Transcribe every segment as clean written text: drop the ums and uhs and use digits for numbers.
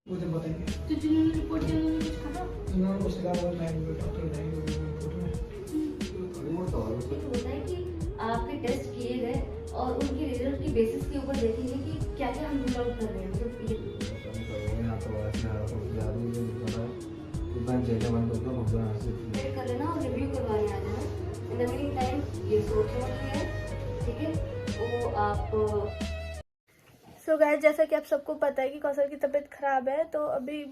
वो जब बताएंगे तो जिन्होंने रिपोर्ट किया उन्होंने कुछ कहा? उन्होंने कुछ कहा वो मैं डॉक्टर बताएंगे वो रिपोर्ट में। होता है कि आपके टेस्ट किए गए और उनके रिजल्ट की बेसिस के ऊपर देखेंगे कि क्या क्या हम रूल आउट कर रहे हैं। मतलब ये वेट कर लेना और रिव्यू करवाने आ जाना। इन द मीन टाइम ये सोच रही है, ठीक है? वो आप सो गाइस, जैसा कि आप सबको पता है कि कौशल की तबीयत खराब है, तो अभी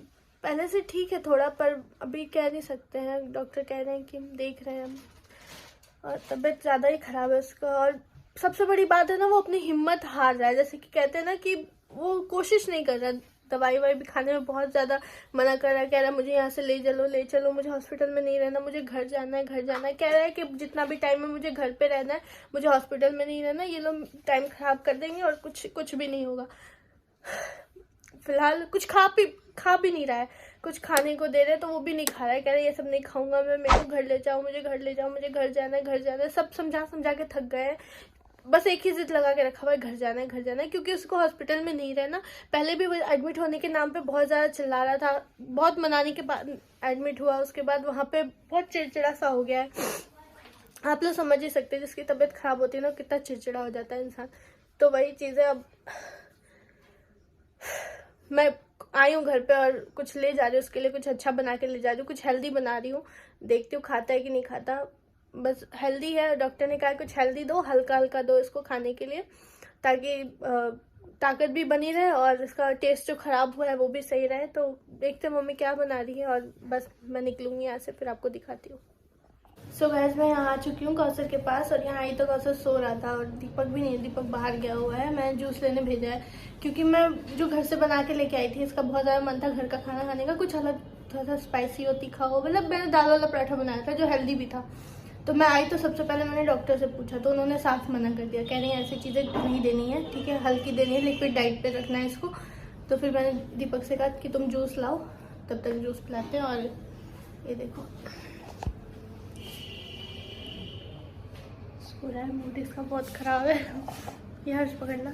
पहले से ठीक है थोड़ा, पर अभी कह नहीं सकते हैं। डॉक्टर कह रहे हैं कि देख रहे हैं हम, और तबीयत ज़्यादा ही खराब है उसका। और सबसे बड़ी बात है ना, वो अपनी हिम्मत हार रहा है। जैसे कि कहते हैं ना कि वो कोशिश नहीं कर रहा, दवाई वाई भी खाने में बहुत ज़्यादा मना कर रहा है। कह रहा है मुझे यहाँ से ले चलो, मुझे हॉस्पिटल में नहीं रहना, मुझे घर जाना है, घर जाना है। कह रहा है कि जितना भी टाइम है मुझे घर पे रहना है, मुझे हॉस्पिटल में नहीं रहना। ये लोग टाइम खराब कर देंगे और कुछ भी नहीं होगा। फिलहाल कुछ खा भी नहीं रहा है। कुछ खाने को दे रहे तो वो भी नहीं खा रहा है। कह रहा है ये सब नहीं खाऊंगा मैं, मेरे को घर ले जाओ, मुझे घर ले जाओ, मुझे घर जाना है, घर जाना है। सब समझा के थक गए हैं। बस एक ही जिद लगा के रखा हुआ है, घर जाना है, घर जाना है, क्योंकि उसको हॉस्पिटल में नहीं रहना। पहले भी वो एडमिट होने के नाम पे बहुत ज़्यादा चिल्ला रहा था। बहुत मनाने के बाद एडमिट हुआ, उसके बाद वहाँ पे बहुत चिड़चिड़ा सा हो गया है। आप लोग समझ ही सकते हैं, जिसकी तबीयत खराब होती है ना, कितना चिड़चिड़ा हो जाता है इंसान। तो वही चीज़ें अब मैं आई हूँ घर पे और कुछ ले जा रही हूँ उसके लिए, कुछ अच्छा बना के ले जा रही हूँ, कुछ हेल्दी बना रही हूँ। देखती हूँ खाता है कि नहीं खाता। बस हेल्दी है, डॉक्टर ने कहा कुछ हेल्दी दो, हल्का हल्का दो इसको खाने के लिए, ताकि ताकत भी बनी रहे और इसका टेस्ट जो खराब हुआ है वो भी सही रहे। तो देखते हैं मम्मी क्या बना रही है, और बस मैं निकलूंगी यहाँ से, फिर आपको दिखाती हूँ। सो गैस, मैं यहाँ आ चुकी हूँ कौशल के पास, और यहाँ आई तो कौशल सो रहा था, और दीपक भी नहीं, दीपक बाहर गया हुआ है। मैं जूस लेने भेजा है, क्योंकि मैं जो घर से बना के लेके आई थी, इसका बहुत ज़्यादा मन था घर का खाना खाने का, कुछ अलग, थोड़ा सा स्पाइसी हो, तीखा हो। मतलब मैंने दाल वाला पराठा बनाया था जो हेल्दी भी था। तो मैं आई तो सबसे पहले मैंने डॉक्टर से पूछा, तो उन्होंने साफ मना कर दिया। कह रही हैं ऐसी चीज़ें नहीं देनी है, ठीक है, हल्की देनी है, लिक्विड डाइट पे रखना है इसको। तो फिर मैंने दीपक से कहा कि तुम जूस लाओ, तब तक जूस पिलाते हैं। और ये देखो पूरा है, मूड इसका बहुत खराब है। ये हर्ष पकड़ना।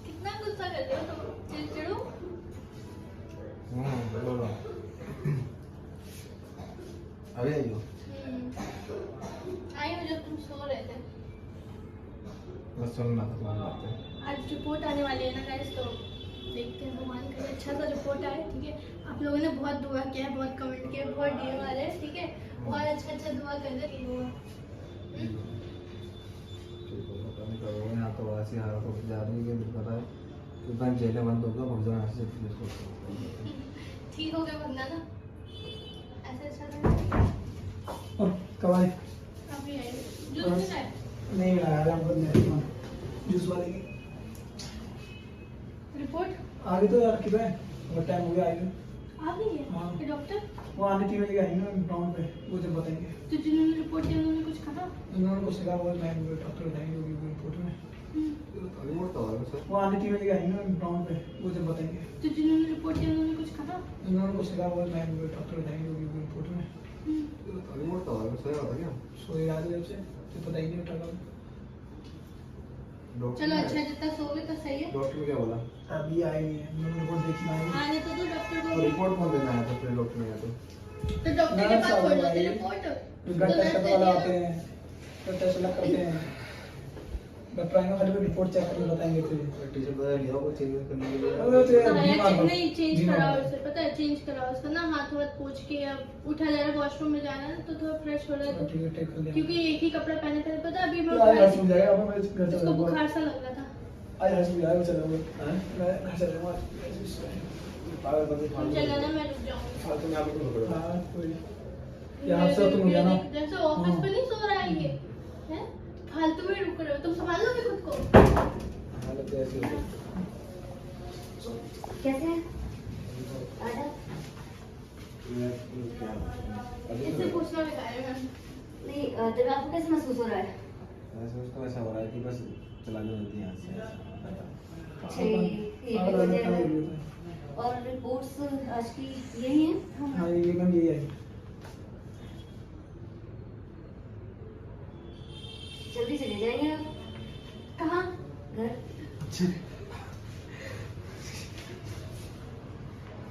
कितना गुस्सा कर रहे हो तुम, चिड़चिड़ू। अभी आई हो? आई हूँ जब तुम सो रहे थे। बस सुनना था तुम्हारी बातें। आज रिपोर्ट आने वाली है ना गाइस, तो देखते हैं, भगवान करे अच्छा सा रिपोर्ट आए, ठीक है। आप लोगों ने बहुत दुआ किया है, बहुत कमेंट किया, बहुत डीएम आ रहे हैं, ठीक है। और अच्छा दुआ कर रहे हैं। यहाँ तो ऐसी हालत होती जा रही है कि पता है कि जेलें बंद होगा, भग जाना ऐसे ठीक हो गया बंदा ना, ऐसे अच्छा। और कवाई अभी आए जूस नहीं खाए? नहीं लाया जूस वाले की रिपोर्ट आगे तो यार कितना है, बहुत टाइम हो गया आई आ गई है। हाँ। फिर डॉक्टर वो आने 3 बजे आई ना ग्राउंड पे, वो जब बताएंगे। तो जिन्होंने रिपोर्ट किया उन्होंने कुछ कहा? उन्होंने कुछ कहा वो मैं डॉक्टर बताएंगे वो रिपोर्ट में। वो आने 3 बजे आई ना ग्राउंड पे, वो जब बताएंगे। तो जिन्होंने रिपोर्ट किया उन्होंने कुछ कहा? उन्होंने कुछ कहा वो मैं डॉक्टर बताएंगे वो रिपोर्ट में। सोए आज जब से तो पता ही नहीं उठा था। चलो अच्छा, जितना सोओगे तो सही है। डॉक्टर ने क्या बोला? अभी आई है, उन्होंने रिपोर्ट देखी ना आने तो दो डॉक्टर को। रिपोर्ट कौन देना आया था? फिर डॉक्टर ने आया तो डॉक्टर के पास छोड़ दो रिपोर्ट। ब्लड टेस्ट करने वाले आते हैं, ब्लड टेस्ट अलग करते हैं। डॉक्टर आएंगे खाली रिपोर्ट चेक करके बताएंगे फिर। टीचर बता लिया वो चेंज करने के लिए। नहीं चेंज कराओ इसे, पता है, चेंज कराओ इसका ना, हाथ वाथ पोंछ के। अब उठा जा रहा है, वॉशरूम में जाना है तो थोड़ा फ्रेश हो रहा है, ठीक है टेक कर लिया। क्योंकि एक ही कपड़ा पहने थे। पता है अभी मैं आज हंस हो जाएगा, अब मैं घर चला इसको जाऊंगा। बुखार सा लग रहा था। आज हंस हो जाएगा, चला जाऊंगा। मैं घर चला जाऊंगा। पागल बंदे तुम चला ना, मैं रुक जाऊंगी। फालतू में आप लोग पकड़ो। हां कोई नहीं, यहाँ से तुम गया ना जैसे ऑफिस में नहीं सो रहा है ये, हैं? फालतू में रुक रहे हो तुम, संभाल लोगे खुद को। हालत ऐसी हो गई। कैसे है? आजा। इससे पूछना बेकार है मैम। नहीं जब आपको कैसे महसूस हो रहा है? उसको ऐसा हो रहा है कि बस चलाने होती है यहाँ से। अच्छा ये भी वजह है। और रिपोर्ट्स आज की यही हैं? हाँ ये मैम यही है। जल्दी चले जाएंगे आप कहाँ? घर।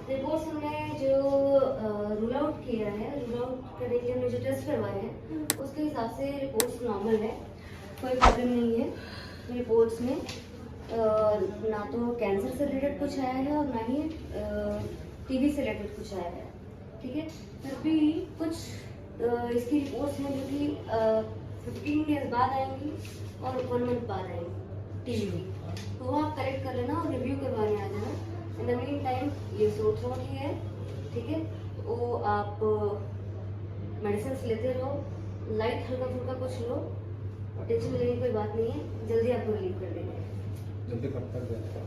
रिपोर्ट्स हमने जो रूल आउट किया है, रूल आउट करने के लिए हमने जो टेस्ट करवाए हैं उसके हिसाब से रिपोर्ट्स नॉर्मल है, कोई प्रॉब्लम नहीं है। रिपोर्ट्स में ना तो कैंसर से रिलेटेड कुछ आया है और ना ही टीबी से रिलेटेड कुछ आया है, ठीक है। फिर भी कुछ इसकी रिपोर्ट्स हैं जो कि 15 डेज बाद आएंगी और 1 मंथ बाद आएंगी टीबी की, तो वो आप करेक्ट कर लेना और रिव्यू करवाने आ जाना। इन द मीन टाइम ये सोर थ्रोट ही है, ठीक है। वो आप मेडिसिन लेते रहो, लाइट हल्का फुल्का कुछ लो और टेंशन लेने की कोई बात नहीं है, जल्दी आपको रिलीव कर देंगे। जल्दी कब तक जाएगा?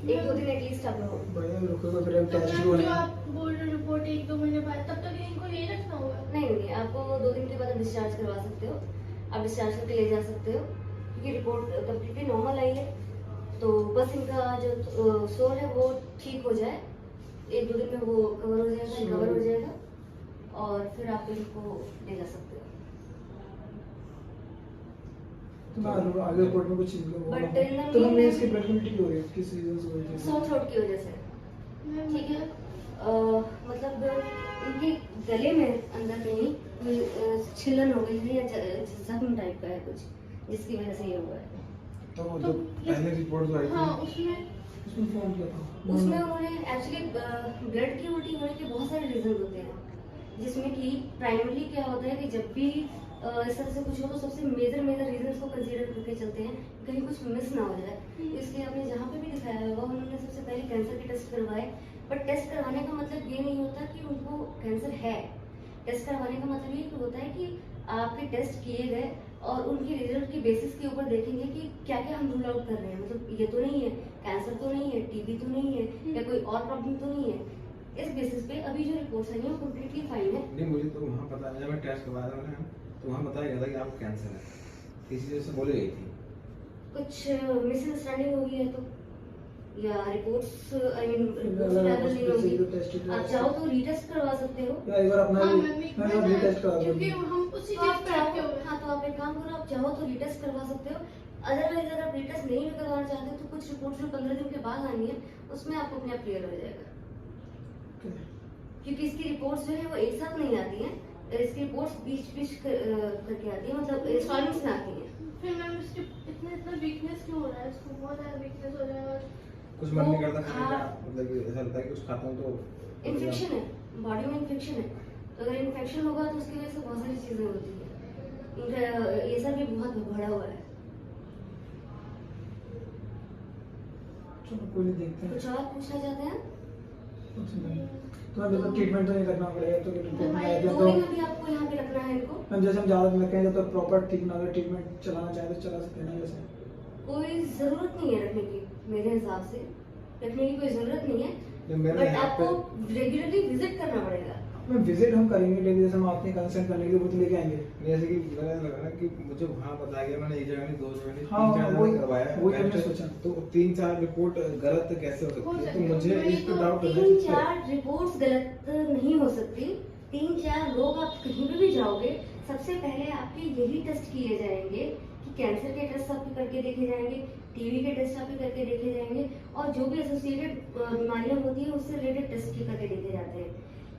1-2 दिन एटलीस्ट आप रहो। बढ़िया रुकेगा फिर हम टेस्ट भी होने जो आप बोल रहे हो रिपोर्ट 1-2 महीने बाद, तब तक इनको यही रखना होगा? नहीं, आपको 2 दिन के बाद डिस्चार्ज करवा सकते हो, आप डिस्चार्ज करके ले जा सकते हो क्योंकि रिपोर्ट कम्प्लीटली नॉर्मल आई है। तो बस इनका जो सोर है वो ठीक हो जाए, 1-2 दिन में वो कवर हो जाएगा, रिकवर हो जाएगा और फिर आप इनको ले जा सकते हो। तो आगे रिपोर्ट में कुछ But तो हम इसकी प्रेगनेंसी की हो रही है, किस रीजन से हो रही है? सोर थ्रोट की वजह से, ठीक है। मतलब इनके गले में अंदर कहीं कोई छिलन हो गई है या जख्म टाइप का है कुछ, जिसकी वजह से ये हुआ है। तो जो पहले रिपोर्ट जो आई हाँ, थी उसमें फोन किया था उसमें उन्होंने एक्चुअली ब्लड की उल्टी होने के बहुत सारे रीजन होते हैं, जिसमें कि प्राइमरी क्या होता है कि जब भी इस तरह से कुछ हो तो सबसे मेजर रीजन को कंसीडर करके चलते हैं, कहीं कुछ मिस ना हो जाए। इसलिए आपने जहाँ पे भी दिखाया होगा उन्होंने सबसे पहले कैंसर के टेस्ट करवाए, बट टेस्ट करवाने का मतलब ये नहीं होता कि उनको कैंसर है। टेस्ट करवाने का मतलब ये होता है कि आपके टेस्ट किए गए और उनके रिजल्ट के बेसिस के ऊपर देखेंगे कि क्या क्या हम रूल आउट कर रहे हैं, मतलब ये तो नहीं है, कैंसर तो नहीं है, टीबी तो नहीं है या कोई और प्रॉब्लम तो नहीं है। इस बेसिस पे अभी जो रिपोर्ट्स आई हैं वो कम्प्लीटली फाइन है। नहीं, मुझे तो वहाँ पता नहीं, जब मैं टेस्ट करवाया था मैंने तो वहाँ बताया गया था कि आपको कैंसर है, इसी वजह से बोली गई थी। कुछ मिसअंडरस्टैंडिंग होगी है तो, या reports I mean reports level नहीं होगी। आप चाहो तो रीटेस्ट करवा सकते हो। या एक बार अपना हाँ, मैं रीटेस्ट करा क्योंकि दूंगी। हम उसी तो चीज आप पे अटके चाहो, हुए हैं। हाँ तो आप एक काम करो, आप चाहो तो रीटेस्ट करवा सकते हो। अदरवाइज अगर आप रीटेस्ट नहीं भी करवाना चाहते हो तो कुछ रिपोर्ट जो 15 दिन के बाद आनी है उसमें आपको अपने आप क्लियर हो जाएगा, क्योंकि इसकी रिपोर्ट्स जो है वो एक साथ नहीं आती हैं, इसकी रिपोर्ट्स बीच करके आती है, मतलब इंस्टॉलमेंट्स में आती हैं। फिर मैम इसके इतना वीकनेस क्यों हो रहा है? इसको बहुत ज्यादा वीकनेस हो रहा है और कुछ मन नहीं करता हाँ। खाने का, मतलब कि ऐसा लगता है कि कुछ खाता हूँ तो इन्फेक्शन है, बॉडी में इन्फेक्शन है, तो अगर इन्फेक्शन होगा तो उसकी वजह से बहुत सारी चीजें होती है। इनका ये सब भी बहुत बढ़ा हुआ है। चलो कोई नहीं, देखते हैं। कुछ और पूछना चाहते हैं? कुछ नहीं, तो मैं बिल्कुल ट्रीटमेंट तो नहीं करना पड़ेगा, तो रिपोर्ट में आया दो तो दिन अभी आपको यहाँ पे रखना है इनको। हम जैसे हम ज़्यादा मैं कहें जब तक प्रॉपर ठीक ना अगर ट्रीटमेंट चलाना चाहे तो चला सकते हैं ना, जैसे कोई जरूरत नहीं है रखने की, मेरे हिसाब से रखने की कोई जरूरत नहीं जो है, मेरे बट यहाँ आपको रेगुलरली विजिट करना पड़ेगा। मैं विजिट हम करेंगे, लेकिन जैसे हम आपके कंसर्न करने के लिए वो तो लेके आएंगे। जैसे कि मेरा लगा ना कि मुझे वहाँ बताया गया, मैंने एक जगह नहीं 2 जगह नहीं हाँ, 3-4 वही- जगह करवाया है वही हमने टेस्ट, सोचा। तो 3-4 रिपोर्ट गलत कैसे हो सकती है, तो मुझे वही इस पे तो डाउट है। 3-4 रिपोर्ट्स गलत नहीं हो सकती। 3-4 लोग आप कहीं पे भी जाओगे, सबसे पहले आपके यही टेस्ट किए जाएंगे कि कैंसर के टेस्ट आपके करके देखे जाएंगे, टीबी के टेस्ट आपके करके देखे जाएंगे और जो भी एसोसिएटेड बीमारियां होती है उससे रिलेटेड टेस्ट भी करके देखे जाते हैं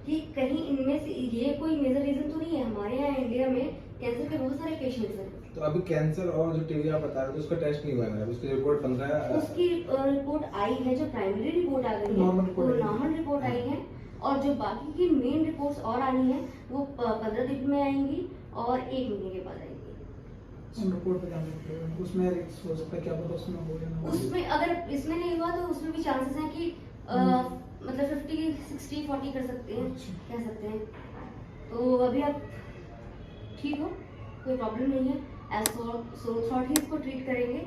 कि कहीं इनमें से ये कोई मेजर रीजन तो नहीं है। हमारे यहाँ इंडिया में कैंसर के बहुत सारे पेशेंट्स हैं। तो अभी कैंसर और जो टीबी आप बता रहे थे उसका टेस्ट नहीं हुआ है मेरा, उसकी रिपोर्ट 15 उसकी रिपोर्ट आई है, जो प्राइमरी रिपोर्ट आ गई है Normal वो report आई है। नॉर्मल रिपोर्ट आई है, और जो बाकी की मेन रिपोर्ट्स और आनी है वो 15 दिन में आएंगी और 1 महीने के बाद आएंगी। हम रिपोर्ट पे ध्यान रखेंगे, उसमें हो सकता है क्या पता उसमें हो या ना हो। उसमें अगर इसमें नहीं हुआ तो उसमें भी चांसेस हैं कि मतलब 50-60-40 कर सकते हैं, कह सकते हैं। तो अभी आप ठीक हो, कोई प्रॉब्लम नहीं है। एज सोर थ्रोट ही इसको ट्रीट करेंगे,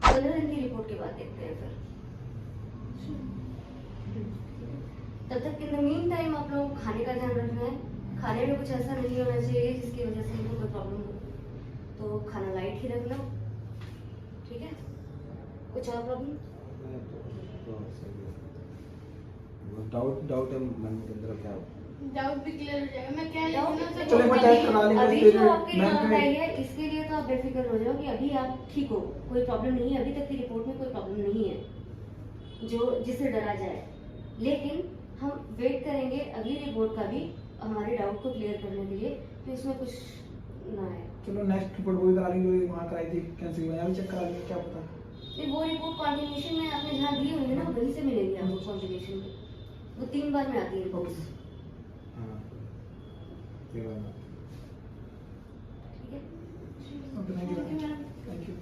15 दिन की रिपोर्ट के बाद देखते हैं फिर। तब तक इन द मीन टाइम आप लोग खाने का ध्यान रखना है, खाने में कुछ ऐसा नहीं होना चाहिए जिसकी वजह से इनको कोई प्रॉब्लम हो, तो खाना लाइट ही रखना, ठीक है। कुछ और प्रॉब्लम? डाउट है मन के अंदर क्या हो डाउट भी क्लियर हो जाएगा। मैं कह रही डाउट हूँ ना, चलो एक बार टेस्ट करा लेंगे, अभी फिर जो आपकी मैं रिपोर्ट फिर- आई है इसके लिए तो आप बेफिक्र हो जाओ कि अभी आप ठीक हो, कोई प्रॉब्लम नहीं है, अभी तक की रिपोर्ट में कोई प्रॉब्लम नहीं है जो जिससे डरा जाए। लेकिन हम वेट करेंगे अगली रिपोर्ट का भी हमारे डाउट को क्लियर करने के लिए कि उसमें कुछ ना है। चलो नेक्स्ट रिपोर्ट वही करा लेंगे जो वहाँ कराई थी कैंसिल में, अभी चेक करा लेंगे क्या पता। फिर वो रिपोर्ट कॉन्टिन्यूशन में आपने जहाँ दी होंगी ना वहीं से मिलेगी आपको कॉन्टिन्यूशन में, वो 3 बार में आती है रिपोर्ट। हाँ ठीक है। ठीक है, okay thank you thank you.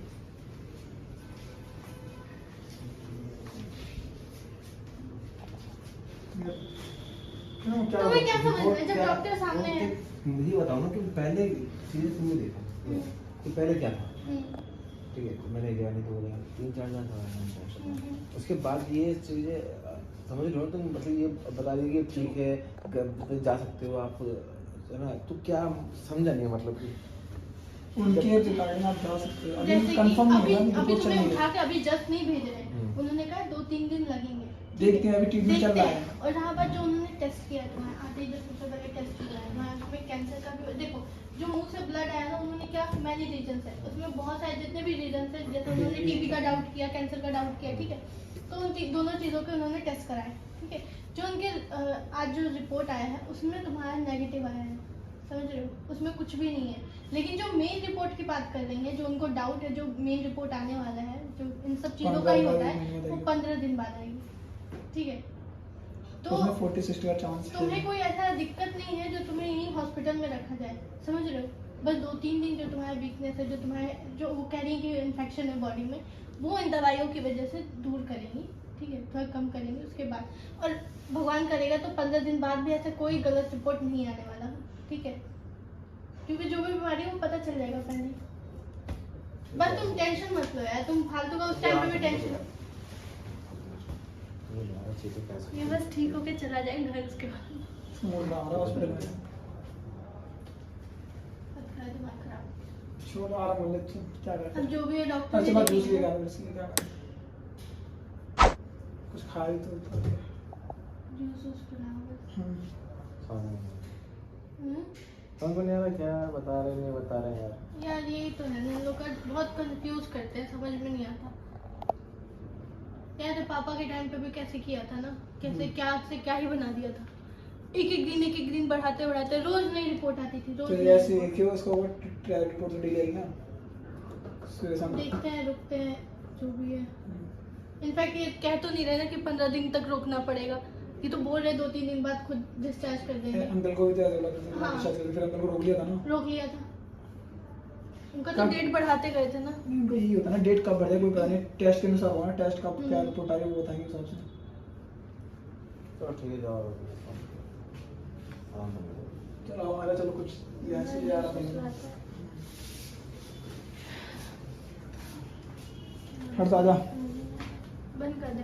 क्यों क्या तुम्हें क्या समझ में जब क्या- डॉक्टर सामने है? मुझे बताओ ना कि पहले चीजें तुमने देखा कि पहले क्या था। ठीक है, मैंने गया नहीं तो बोला 3-4 दिन था। उसके बाद ये चीजें समझ लो तुम, मतलब ये बता रही कि ठीक है जा सकते हो आप, है ना, तो क्या समझा नहीं मतलब कि उनके रिगार्डिंग आप जा सकते हो, अभी जैसे कि कंफर्म नहीं अभी है ना, अभी रिपोर्ट चल तुम्हें रही उठा है। के अभी जस्ट नहीं भेज रहे हैं, उन्होंने कहा 2-3 दिन लगेंगे। देखते हैं अभी ट्रीटमेंट चल देखते रहा हैं। है। और जहाँ पर जो उन्होंने टेस्ट किया तुम्हारे आते ही 10 सबसे पहले टेस्ट किया है वहाँ उसमें कैंसर का भी देखो, जो मुंह से ब्लड आया ना उन्होंने क्या मैनी रीजन है, उसमें बहुत सारे जितने भी रीजन है, जैसे उन्होंने टीबी का डाउट किया, कैंसर का डाउट किया, ठीक है, तो उन दोनों चीज़ों के उन्होंने टेस्ट कराए, ठीक है। जो उनके आज जो रिपोर्ट आया है उसमें तुम्हारा नेगेटिव आया है, समझ रहे हो, उसमें कुछ भी नहीं है। लेकिन जो मेन रिपोर्ट की बात कर रही है, जो उनको डाउट है, जो मेन रिपोर्ट आने वाला है, जो इन सब चीज़ों का ही होता है, वो 15 दिन बाद आएगी, ठीक है। तो तो उसमें 40-60 का चांस है। तुम्हें कोई ऐसा दिक्कत नहीं है जो तुम्हें यहीं हॉस्पिटल में रखा जाए, समझ रहे हो। बस 2-3 दिन जो तुम्हारा वीकनेस है, जो तुम्हारे जो वो कह रही है कि इन्फेक्शन है बॉडी में, वो इन दवाइयों की वजह से दूर करेंगी, ठीक है, थोड़ा कम करेंगे उसके बाद। और भगवान करेगा तो 15 दिन बाद भी ऐसा कोई गलत रिपोर्ट नहीं आने वाला, ठीक है, क्योंकि जो भी बीमारी है वो पता चल जाएगा पहले। बस तुम टेंशन मत लो यार, तुम फालतू का उस टाइम पे भी टेंशन, ये बस ठीक होके चला जाए घर, उसके बाद मूड ना आ रहा हॉस्पिटल में, दिमाग खराब। छोड़ आराम कर ले, क्या अब कर। जो भी है डॉक्टर अच्छा ने बात लिख दूसरी दिया। क्या इसलिए क्या कुछ खाई तो जूस वूस पिलाओ बस। समझ नहीं आ रहा क्या बता रहे नहीं बता रहे यार। यार यही तो है ना, लोग बहुत कंफ्यूज करते हैं, समझ में नहीं आता। यार पापा के टाइम पे भी कैसे किया था ना, कैसे क्या से क्या ही बना दिया था, एक एक दिन बढ़ाते बढ़ाते रोज नई रिपोर्ट आती थी, रोज तो नई ऐसे report। क्यों उसको वो ट्रैवल रिपोर्ट तो डेली आएगी ना उसके सामने। देखते हैं, रुकते हैं, जो भी है। इनफैक्ट ये कह तो नहीं रहे ना कि 15 दिन तक रोकना पड़ेगा, ये तो बोल रहे 2-3 दिन बाद खुद डिस्चार्ज कर देंगे। अंकल को भी तो ऐसा लगा था, हाँ। शायद फिर अंकल को रोक लिया था ना। रोक लिया था, उनका तो कब? डेट बढ़ाते गए थे ना। नहीं, उनको यही होता है ना, डेट कब बढ़ जाए कोई पता नहीं, टेस्ट के अनुसार होगा ना, टेस्ट का क्या हम्म। रिपोर्ट आएगी वो बताएंगे उस हिसाब से। चलो ठीक है, जाओ आराम से। चलो हमारा चलो कुछ ऐसे ही यार हट आजा। बंद कर दे।